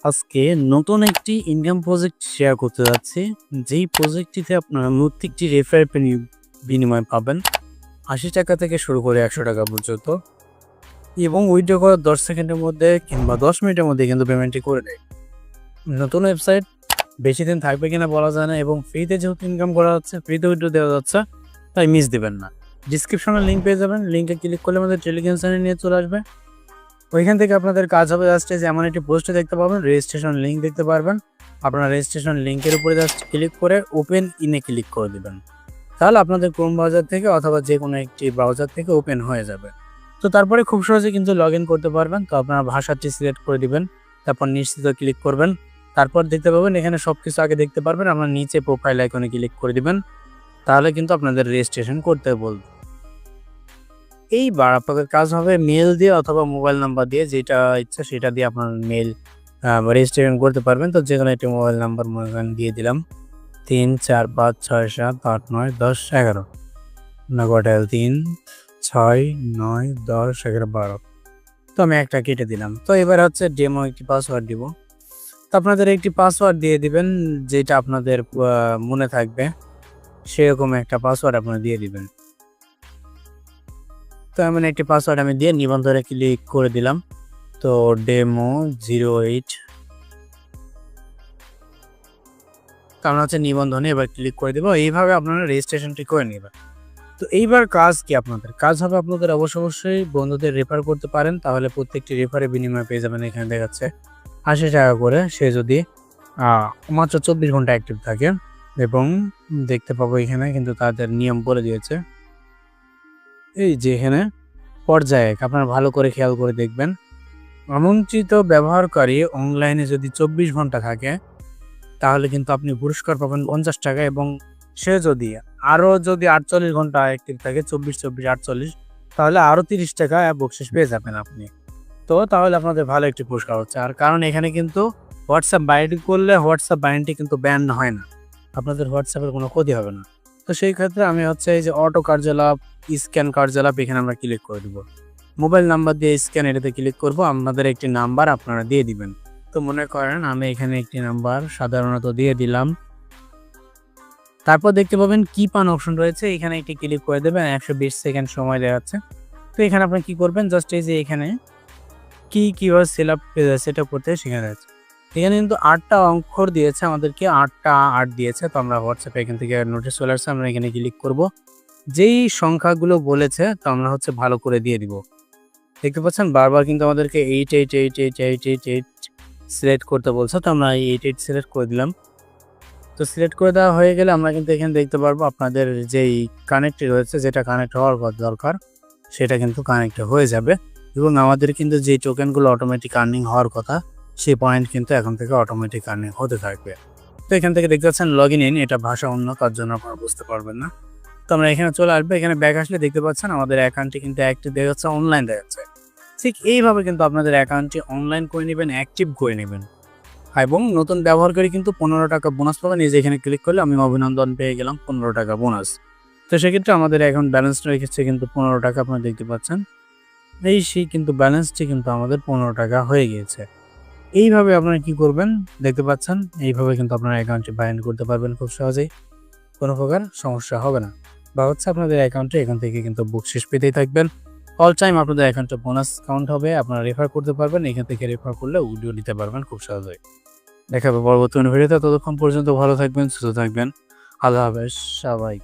আজকে নতুন একটি ইনকাম প্রজেক্ট শেয়ার করতে যাচ্ছি। যেই প্রজেক্টটিতে আপনারা প্রত্যেকটি রেফারেল বিনিময় পাবেন ৮০ টাকা থেকে শুরু করে ১০০ টাকা পর্যন্ত, এবং উইথড্র করার ১০ সেকেন্ডের মধ্যে কিংবা ১০ মিনিটের মধ্যে কিন্তু পেমেন্টটি করে দেয়। নতুন ওয়েবসাইট, বেশি দিন থাকবে কিনা বলা যায় না, এবং ফ্রিতে যেহেতু ইনকাম করা হচ্ছে, ফ্রিতে উইথড্র দেওয়া যাচ্ছে, তাই মিস দেবেন না। ডিসক্রিপশনে লিঙ্ক পেয়ে যাবেন, লিঙ্কে ক্লিক করলে আমাদের টেলিগ্রাম চ্যানেল নিয়ে চলে আসবে। ওইখান থেকে আপনাদের কাজ হবে জাস্ট এমন একটি পোস্টে দেখতে পাবেন, রেজিস্ট্রেশন লিঙ্ক দেখতে পারবেন। আপনারা রেজিস্ট্রেশন লিঙ্কের উপরে জাস্ট ক্লিক করে ওপেন ইনে ক্লিক করে দেবেন, তাহলে আপনাদের ক্রোম ব্রাউজার থেকে অথবা যে কোনো একটি ব্রাউজার থেকে ওপেন হয়ে যাবে। তো তারপরে খুব সহজে কিন্তু লগ ইন করতে পারবেন। তো আপনারা ভাষাটি সিলেক্ট করে দিবেন, তারপর নিশ্চিত ক্লিক করবেন। তারপর দেখতে পাবেন এখানে সব কিছু আগে দেখতে পারবেন। আপনার নিচে প্রোফাইল আইকনে ক্লিক করে দিবেন, তাহলে কিন্তু আপনাদের রেজিস্ট্রেশন করতে বলবে। এইবার আপনাদের কাজ হবে মেল দিয়ে অথবা মোবাইল নাম্বার দিয়ে, যেটা ইচ্ছা সেটা দিয়ে আপনার মেল রেজিস্ট্রেশন করতে পারবেন। তো যে কোনো একটি মোবাইল নাম্বার মনে করেন দিয়ে দিলাম ৩ ৪ ৫ ৬ ৭ ৮ ৯ ১০ ১১ নগটাইল ৩ ৬ ৯ ১০ ১১ ১২। তো আমি একটা কেটে দিলাম। তো এবার হচ্ছে ডেমো একটি পাসওয়ার্ড দিব। তো আপনাদের একটি পাসওয়ার্ড দিয়ে দিবেন, যেটা আপনাদের মনে থাকবে সেরকম একটা পাসওয়ার্ড আপনারা দিয়ে দিবেন। তো এমন একটি পাসওয়ার্ড আমি দিয়ে নিবন্ধনে ক্লিক করে দিলাম। তো ডেমো 08 আমরা হচ্ছে নিবন্ধনে এবার ক্লিক করে দেবো। এইভাবে আপনারা রেজিস্ট্রেশনটি করে নেবেন। তো এইবার কাজ কি আপনাদের? কাজ হবে আপনাদের অবশ্যই বন্ধুদের রেফার করতে পারেন, তাহলে প্রত্যেকটি রেফারের বিনিময়ে পেয়ে যাবেন। এখানে দেখাচ্ছে ৮০ টাকা করে, সে যদি মাত্র ২৪ ঘন্টা অ্যাক্টিভ থাকে। এবং দেখতে পাবো এখানে কিন্তু তাদের নিয়ম বলে দিয়েছে, এই যে এখানে পর্যায়ে আপনারা ভালো করে খেয়াল করে দেখবেন। আমন্ত্রিত ব্যবহারকারী অনলাইনে যদি ২৪ ঘন্টা থাকে, তাহলে কিন্তু আপনি পুরস্কার পাবেন ৫০ টাকা, এবং সে যদি আরও ৪৮ ঘন্টা অ্যাক্টিভ থাকে, ২৪ ২৪ ৪৮, তাহলে আরও ৩০ টাকা বকশিস পেয়ে যাবেন আপনি। তো তাহলে আপনাদের ভালো একটি পুরস্কার হচ্ছে। আর কারণ এখানে কিন্তু হোয়াটসঅ্যাপ বাইন্ড করলে হোয়াটসঅ্যাপ বাইন্ডটি কিন্তু ব্যান হয় না, আপনাদের হোয়াটসঅ্যাপের কোনো ক্ষতি হবে না। তো সেই ক্ষেত্রে আমি হচ্ছে এই যে অটো কার্যকলাপ, স্ক্যান কার্যকলাপ, এখানে আমরা ক্লিক করে দেবো। মোবাইল নাম্বার দিয়ে স্ক্যান, এটাতে ক্লিক করব। আপনাদের একটি নাম্বার আপনারা দিয়ে দিবেন। তো মনে করেন আমি এখানে একটি নাম্বার সাধারণত দিয়ে দিলাম। তারপর দেখতে পাবেন কি পান অপশন রয়েছে, এখানে একটি ক্লিক করে দেবেন। ১২০ সেকেন্ড সময় দেওয়া আছে। তো এখানে আপনি কি করবেন, জাস্ট এই যে এখানে কিভাবে সেট আপ করতে শেখা যাচ্ছে। এখানে কিন্তু ৮টা অক্ষর দিয়েছে আমাদেরকে, ৮টা ৮ দিয়েছে। তো আমরা হোয়াটসঅ্যাপে এখান থেকে নোটিশ চলে আসছে, আমরা এখানে ক্লিক করব। যেই সংখ্যাগুলো বলেছে তো আমরা হচ্ছে ভালো করে দিয়ে দিব। দেখতে পাচ্ছেন বারবার কিন্তু আমাদেরকে 88888888 সিলেক্ট করতে বলছে। তো আমরা 88 সিলেক্ট করে দিলাম। তো সিলেক্ট করে দেওয়া হয়ে গেলে আমরা কিন্তু এখানে দেখতে পারবো আপনাদের যেই কানেক্টটি রয়েছে, যেটা কানেক্ট হওয়ার দরকার সেটা কিন্তু কানেক্ট হয়ে যাবে। এবং আমাদের কিন্তু যে টোকেনগুলো অটোমেটিক আর্নিং হওয়ার কথা, সেই পয়েন্ট কিন্তু এখন থেকে অটোমেটিক আর্নিং হতে থাকবে। তো এখান থেকে দেখতে পাচ্ছেন লগ ইন, এটা ভাষা অন্য, তার জন্য আপনারা বুঝতে পারবেন না। তো আমরা এখানে চলে আসবো। এখানে ব্যাক আসলে দেখতে পাচ্ছেন আমাদের অ্যাকাউন্টটি কিন্তু অ্যাক্টিভ দেখাচ্ছে, অনলাইন দেখাচ্ছে। ঠিক এইভাবে কিন্তু আপনাদের অ্যাকাউন্টটি অনলাইন করে নেবেন, অ্যাক্টিভ করে নেবেন। এবং নতুন ব্যবহারকারী কিন্তু 15 টাকা বোনাস পাবেন। এই যে এখানে ক্লিক করলে আমি অভিনন্দন পেয়ে গেলাম 15 টাকা বোনাস। তো সেক্ষেত্রে আমাদের অ্যাকাউন্ট ব্যালেন্সটা রেখেছে কিন্তু 15 টাকা, আপনারা দেখতে পাচ্ছেন। সেই কিন্তু ব্যালেন্সটি কিন্তু আমাদের 15 টাকা হয়ে গিয়েছে। এইভাবে আপনারা কি করবেন দেখতে পাচ্ছেন, এইভাবে কিন্তু আপনার অ্যাকাউন্টটি বাইন্ড করতে পারবেন খুব সহজেই, কোনো প্রকার সমস্যা হবে না। বা হচ্ছে আপনাদের অ্যাকাউন্টে এখান থেকে কিন্তু বকশিস পেতেই থাকবেন। অল টাইম আপনাদের অ্যাকাউন্টে বোনাস কাউন্ট হবে, আপনারা রেফার করতে পারবেন। এখান থেকে রেফার করলে উইডিও নিতে পারবেন খুব সহজেই। দেখা হবে পরবর্তী ভিডিওতে। ততক্ষণ পর্যন্ত ভালো থাকবেন, সুস্থ থাকবেন। আল্লাহ হাফেজ সবাই।